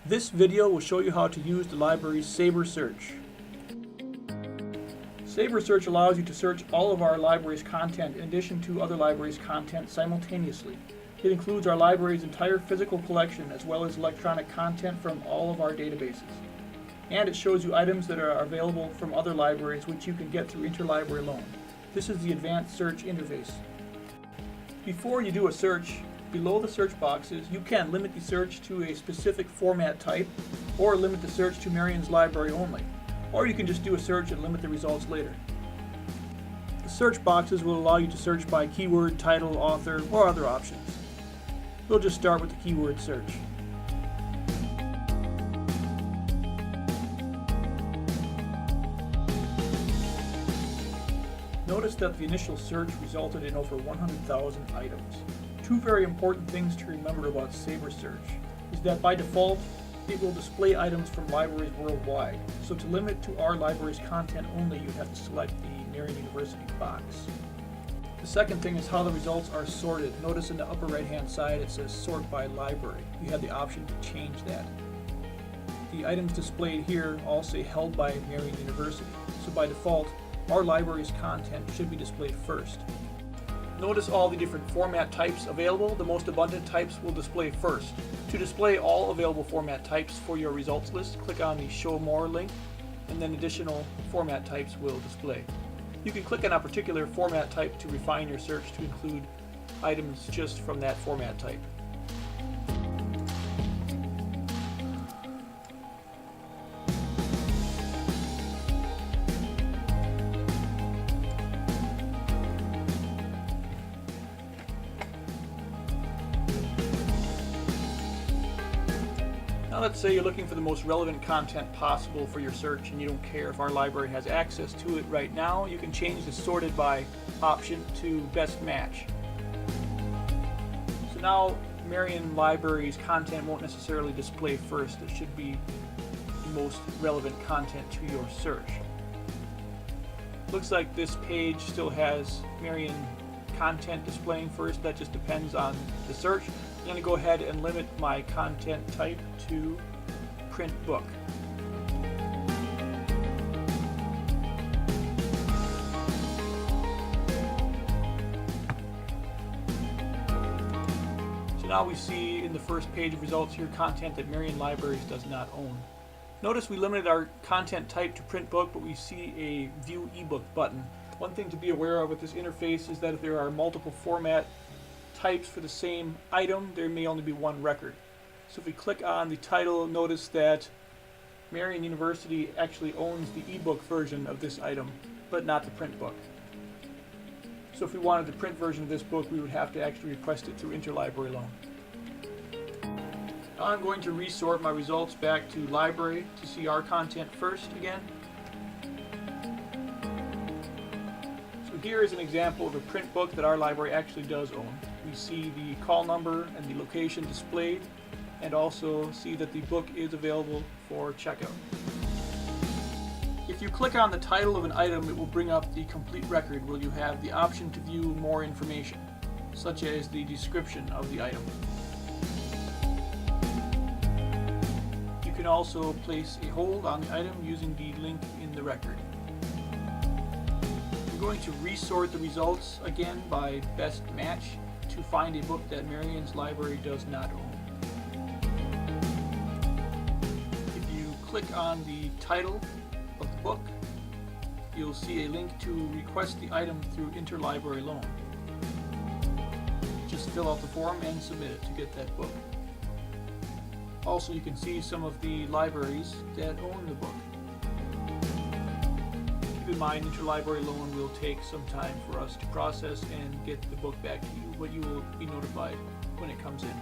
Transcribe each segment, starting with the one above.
This video will show you how to use the library's SabreSearch. SabreSearch allows you to search all of our library's content in addition to other libraries' content simultaneously. It includes our library's entire physical collection as well as electronic content from all of our databases. And it shows you items that are available from other libraries which you can get through interlibrary loan. This is the advanced search interface. Before you do a search, below the search boxes, you can limit the search to a specific format type or limit the search to Marian's library only. Or you can just do a search and limit the results later. The search boxes will allow you to search by keyword, title, author, or other options. We'll just start with the keyword search. Notice that the initial search resulted in over 100,000 items. Two very important things to remember about SabreSearch is that by default, it will display items from libraries worldwide. So to limit to our library's content only, you have to select the Marian University box. The second thing is how the results are sorted. Notice in the upper right hand side it says sort by library. You have the option to change that. The items displayed here all say held by Marian University. So by default, our library's content should be displayed first. Notice all the different format types available. The most abundant types will display first. To display all available format types for your results list, click on the Show More link, and then additional format types will display. You can click on a particular format type to refine your search to include items just from that format type. Now let's say you're looking for the most relevant content possible for your search and you don't care if our library has access to it right now. You can change the sorted by option to best match. So now Marian Library's content won't necessarily display first. It should be the most relevant content to your search. Looks like this page still has Marian content displaying first. That just depends on the search. I'm going to go ahead and limit my content type to print book. So now we see in the first page of results here content that Marian Libraries does not own. Notice we limited our content type to print book, but we see a view ebook button. One thing to be aware of with this interface is that if there are multiple format types for the same item, there may only be one record. So if we click on the title, notice that Marian University actually owns the ebook version of this item, but not the print book. So if we wanted the print version of this book, we would have to actually request it through interlibrary loan. Now I'm going to resort my results back to library to see our content first again. So here is an example of a print book that our library actually does own. We see the call number and the location displayed, and also see that the book is available for checkout. If you click on the title of an item, it will bring up the complete record where you have the option to view more information, such as the description of the item. You can also place a hold on the item using the link in the record. I'm going to resort the results again by best match to find a book that Marian's library does not own. If you click on the title of the book, you'll see a link to request the item through interlibrary loan. Just fill out the form and submit it to get that book. Also, you can see some of the libraries that own the book. Keep in mind, interlibrary loan will take some time for us to process and get the book back to you, but you will be notified when it comes in.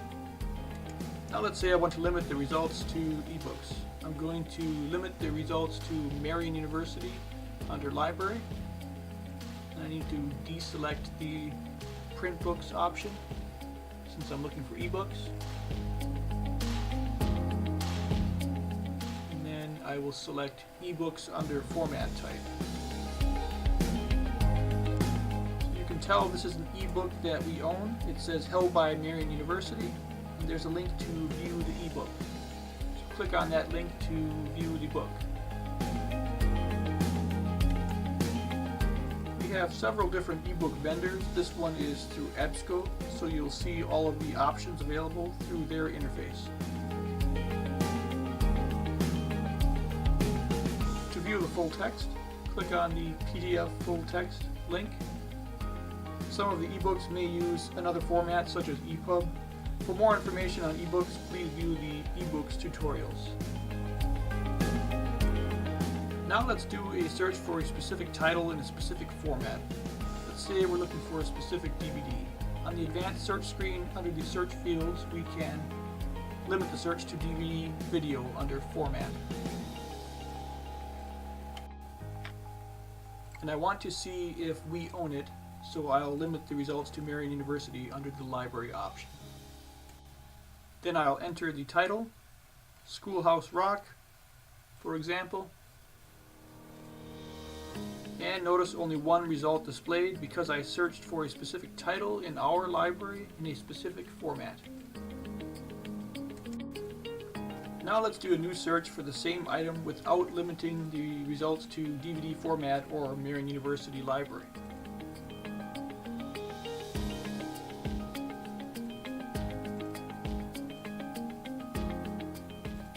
Now let's say I want to limit the results to ebooks. I'm going to limit the results to Marian University under library. And I need to deselect the print books option since I'm looking for ebooks. And then I will select ebooks under format type. So you can tell this is an ebook that we own. It says held by Marian University, and there's a link to view the ebook. So click on that link to view the book. We have several different ebook vendors. This one is through EBSCO, so you'll see all of the options available through their interface. To view the full text, click on the PDF full text link. Some of the ebooks may use another format such as EPUB. For more information on ebooks, please view the ebooks tutorials. Now let's do a search for a specific title in a specific format. Let's say we're looking for a specific DVD. On the advanced search screen under the search fields, we can limit the search to DVD video under format. And I want to see if we own it, so I'll limit the results to Marian University under the library option. Then I'll enter the title, Schoolhouse Rock, for example. And notice only one result displayed because I searched for a specific title in our library in a specific format. Now let's do a new search for the same item without limiting the results to DVD format or Marian University library.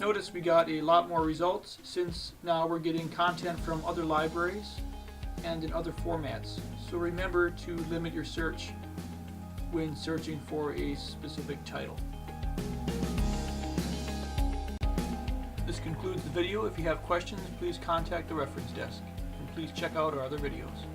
Notice we got a lot more results since now we're getting content from other libraries and in other formats. So remember to limit your search when searching for a specific title. This concludes the video. If you have questions, please contact the reference desk, and please check out our other videos.